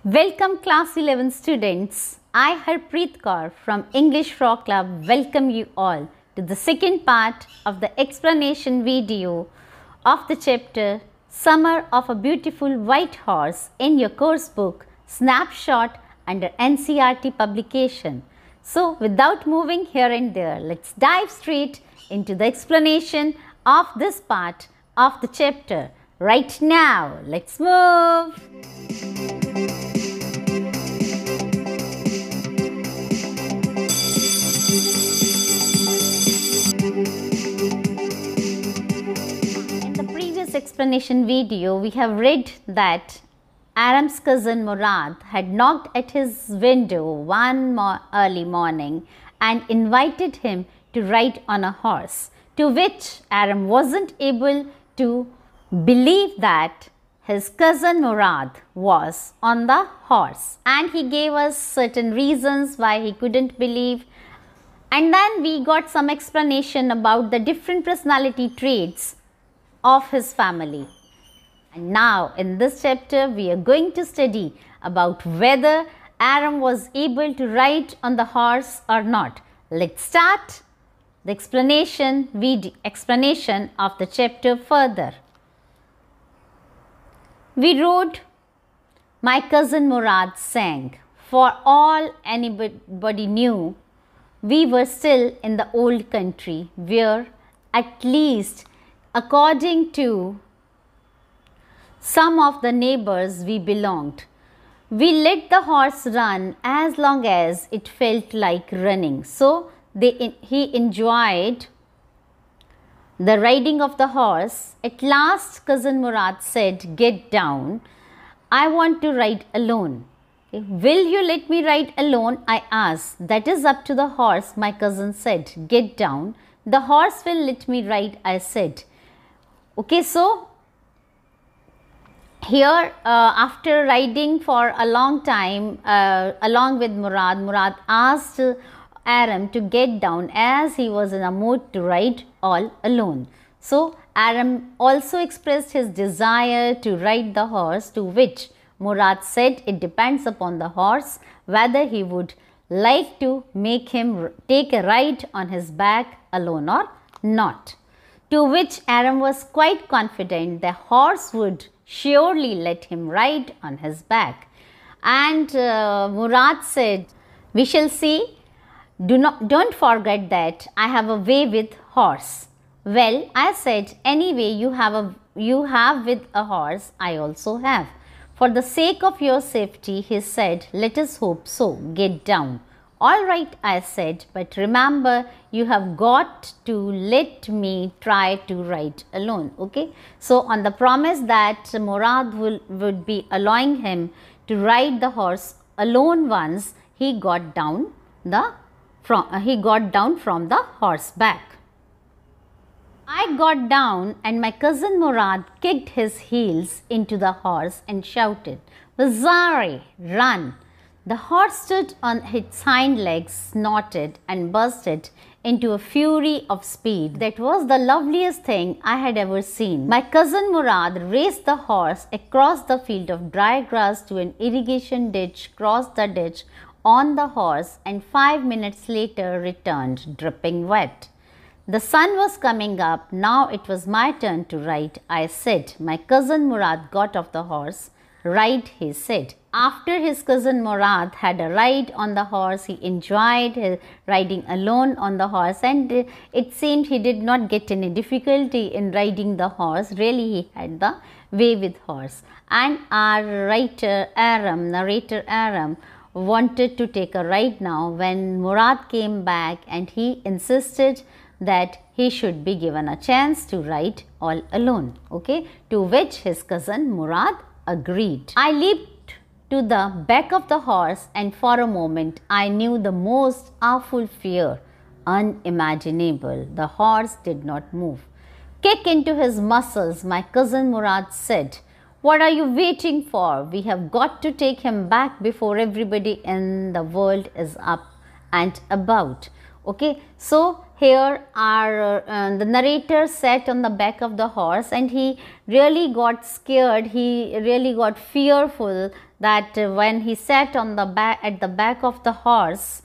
Welcome class 11 students. I Harpreet Kaur from English Frog Club welcome you all to the second part of the explanation video of the chapter Summer of a Beautiful White Horse in your course book Snapshot under NCERT publication. So without moving here and there, let's dive straight into the explanation of this part of the chapter. Right now, let's move. Explanation video, we have read that Aram's cousin Murad had knocked at his window one early morning and invited him to ride on a horse, to which Aram wasn't able to believe that his cousin Murad was on the horse, and he gave us certain reasons why he couldn't believe. And then we got some explanation about the different personality traits of his family. And now in this chapter we are going to study about whether Aram was able to ride on the horse or not. Let's start the explanation of the chapter further. We rode, my cousin Murad sang. For all anybody knew, we were still in the old country where, at least according to some of the neighbors we belonged, we let the horse run as long as it felt like running. So he enjoyed the riding of the horse. At last cousin Murad said, "Get down, I want to ride alone." Okay. "Will you let me ride alone?" I asked. "That is up to the horse," my cousin said. "Get down, the horse will let me ride," I said. Okay, so here after riding for a long time along with Murad asked Aram to get down as he was in a mood to ride all alone. So Aram also expressed his desire to ride the horse, to which Murad said it depends upon the horse whether he would like to make him take a ride on his back alone or not. To which Aram was quite confident the horse would surely let him ride on his back. And Murad said, "We shall see. Don't forget that I have a way with horse." "Well," I said, "anyway you have with a horse, I also have. For the sake of your safety," he said, "let us hope so. Get down." "All right," I said, "but remember you have got to let me try to ride alone." Okay, so on the promise that Murad would be allowing him to ride the horse alone once, he got down from the horseback. I got down and my cousin Murad kicked his heels into the horse and shouted, "Wazari, run!" The horse stood on its hind legs, snorted and bursted into a fury of speed. That was the loveliest thing I had ever seen. My cousin Murad raced the horse across the field of dry grass to an irrigation ditch, crossed the ditch on the horse, and 5 minutes later returned, dripping wet. The sun was coming up. Now it was my turn to ride, I said. My cousin Murad got off the horse. "Ride," he said. After his cousin Murad had a ride on the horse, he enjoyed riding alone on the horse, and it seemed he did not get any difficulty in riding the horse. Really, he had the way with horse. And our narrator Aram wanted to take a ride now when Murad came back, and he insisted that he should be given a chance to ride all alone. Okay, to which his cousin Murad agreed. I leaped to the back of the horse, and for a moment I knew the most awful fear unimaginable. The horse did not move. "Kick into his muscles," my cousin Murad said. "What are you waiting for? We have got to take him back before everybody in the world is up and about." Okay, so here the narrator sat on the back of the horse, and he really got scared. He really got fearful that when he sat on the back at the back of the horse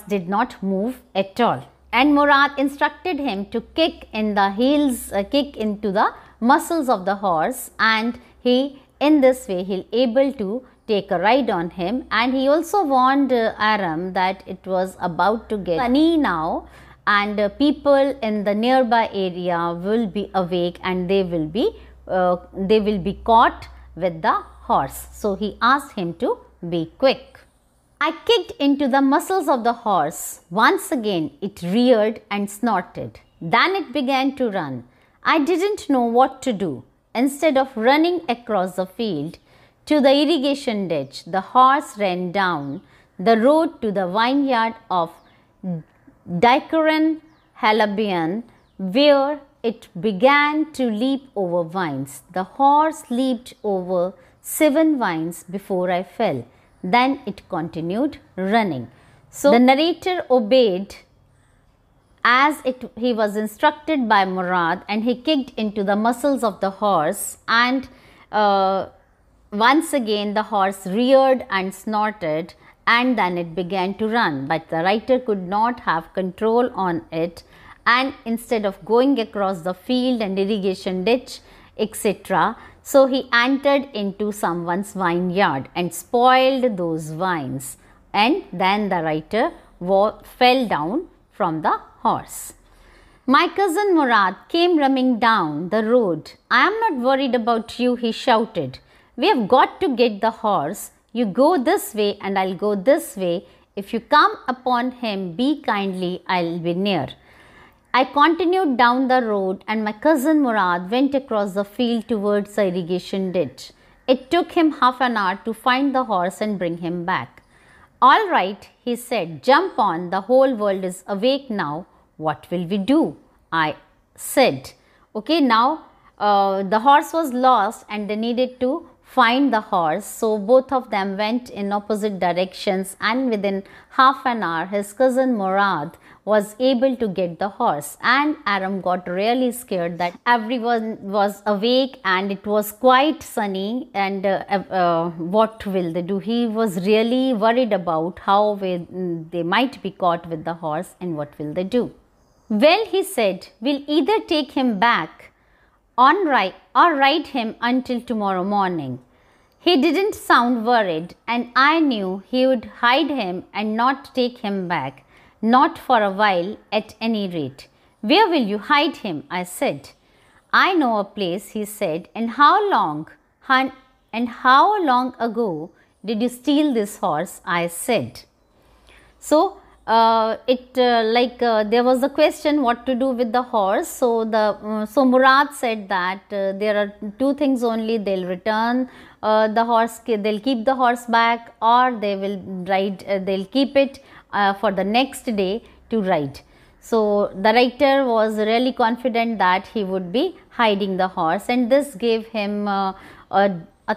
did not move at all. And Murad instructed him to kick in the heels, kick into the muscles of the horse, and in this way he'll able to take a ride on him. And he also warned Aram that it was about to get sunny now, and people in the nearby area will be awake, and they will be caught with the horse. So he asked him to be quick. I kicked into the muscles of the horse. Once again it reared and snorted. Then it began to run. I didn't know what to do. Instead of running across the field to the irrigation ditch, the horse ran down the road to the vineyard of Daikaran Halabian, where it began to leap over vines. The horse leaped over 7 vines before I fell. Then it continued running. So the narrator obeyed as he was instructed by Murad, and he kicked into the muscles of the horse, and once again the horse reared and snorted, and then it began to run. But the writer could not have control on it, and instead of going across the field and irrigation ditch, etc., so he entered into someone's vineyard and spoiled those vines, and then the writer fell down from the horse. My cousin Murad came running down the road. I am not worried about you, he shouted. We have got to get the horse. You go this way and I'll go this way. If you come upon him, be kindly, I'll be near. I continued down the road, and my cousin Murad went across the field towards the irrigation ditch. It took him half an hour to find the horse and bring him back. All right, he said, jump on, the whole world is awake now. What will we do? I said. Okay, now the horse was lost and they needed to find the horse. So both of them went in opposite directions, and within half an hour his cousin Murad was able to get the horse. And Aram got really scared that everyone was awake and it was quite sunny, and what will they do? He was really worried about how they might be caught with the horse, and what will they do? Well, he said, we'll either take him back or ride him until tomorrow morning. He didn't sound worried, and I knew he would hide him and not take him back. Not for a while, at any rate. Where will you hide him? I said. I know a place, he said. And how long ago did you steal this horse? I said. So there was a question what to do with the horse. So Murad said that there are 2 things only. They'll return the horse, they'll keep the horse back, or they will ride. They'll keep it for the next day to ride. So the writer was really confident that he would be hiding the horse, and this gave him a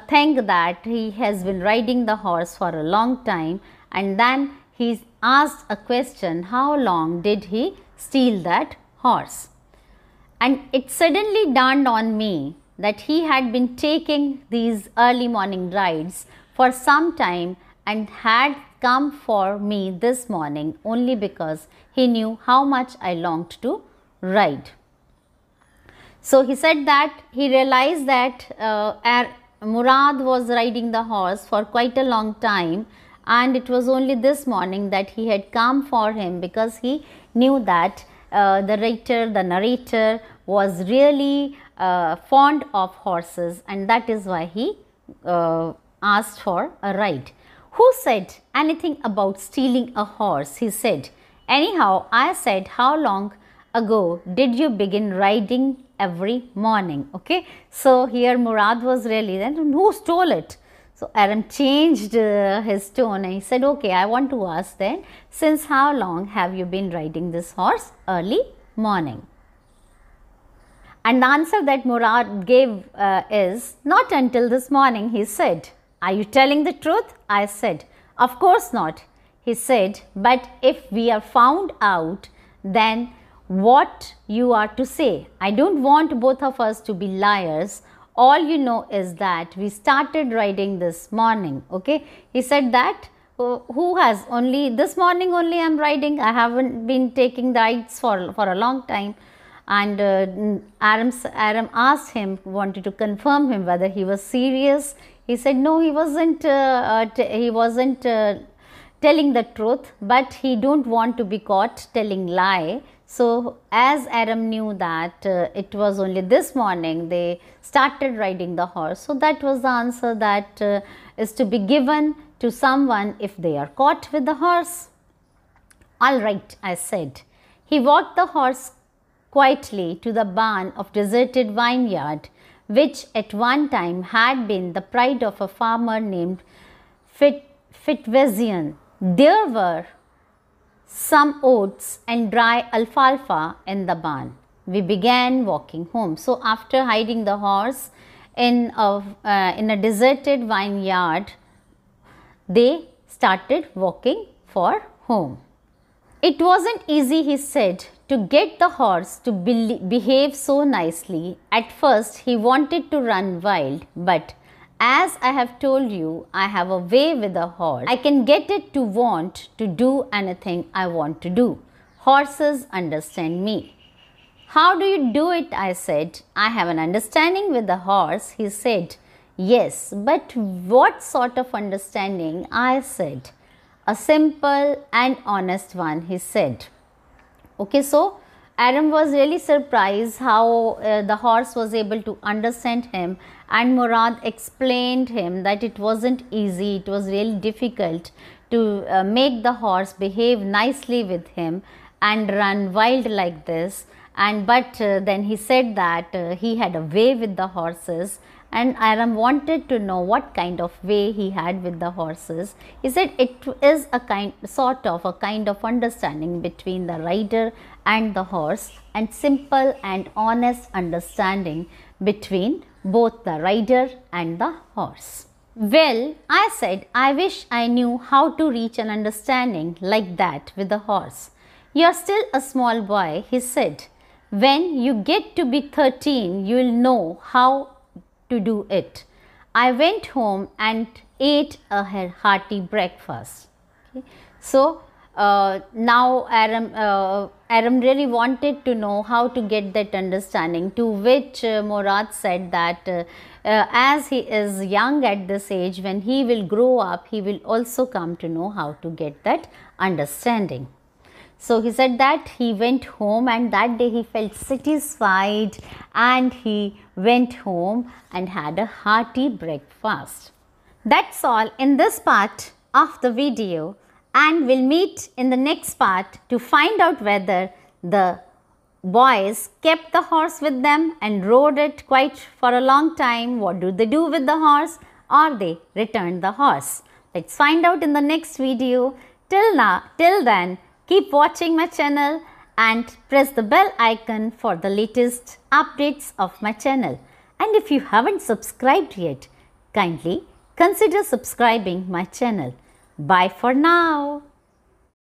thing that he has been riding the horse for a long time. And then he asked a question, how long did he steal that horse? And it suddenly dawned on me that he had been taking these early morning rides for some time, and had come for me this morning only because he knew how much I longed to ride. So he said that he realized that Murad was riding the horse for quite a long time, and it was only this morning that he had come for him, because he knew that the narrator was really fond of horses, and that is why he asked for a ride. Who said anything about stealing a horse? He said. Anyhow, I said, how long ago did you begin riding every morning? Okay, so here Murad was really, then who stole it? So Aram changed his tone and he said, okay, I want to ask then, since how long have you been riding this horse? Early morning. And the answer that Murad gave is, not until this morning, he said. Are you telling the truth? I said. Of course not. he said, but if we are found out, then what you are to say? I don't want both of us to be liars. All you know is that we started riding this morning. Okay, he said that who has only this morning only I'm riding. I haven't been taking the rides for a long time. And Aram asked him, wanted to confirm him whether he was serious. He said no, he wasn't. He wasn't telling the truth, but he don't want to be caught telling lie. So as Aram knew that it was only this morning they started riding the horse, so that was the answer that is to be given to someone if they are caught with the horse. All right, I said. He walked the horse quietly to the barn of deserted vineyard, which at one time had been the pride of a farmer named Fitvezian. There were some oats and dry alfalfa in the barn. We began walking home. So after hiding the horse in a deserted vineyard, they started walking for home. It wasn't easy, he said, to get the horse to behave so nicely. At first, he wanted to run wild, but as I have told you, I have a way with a horse. I can get it to want to do anything I want to do. Horses understand me. How do you do it? I said. I have an understanding with the horse. He said, yes, but what sort of understanding? I said. A simple and honest one, he said. Okay, so Aram was really surprised how the horse was able to understand him, and Murad explained him that it wasn't easy, it was really difficult to make the horse behave nicely with him and run wild like this. But then he said that he had a way with the horses, and Aram wanted to know what kind of way he had with the horses. He said it is a kind of understanding between the rider and the horse, and simple and honest understanding between both the rider and the horse. Well, I said, I wish I knew how to reach an understanding like that with the horse. You are still a small boy, he said. When you get to be 13, you will know how to do it. I went home and ate a hearty breakfast. Okay. So now Aram really wanted to know how to get that understanding, to which Murad said that as he is young at this age, when he will grow up, he will also come to know how to get that understanding. So he said that he went home, and that day he felt satisfied, and he went home and had a hearty breakfast. That's all in this part of the video, and we'll meet in the next part to find out whether the boys kept the horse with them and rode it quite for a long time. What do they do with the horse, or they returned the horse? Let's find out in the next video. Till then, keep watching my channel and press the bell icon for the latest updates of my channel. And if you haven't subscribed yet, kindly consider subscribing my channel. Bye for now.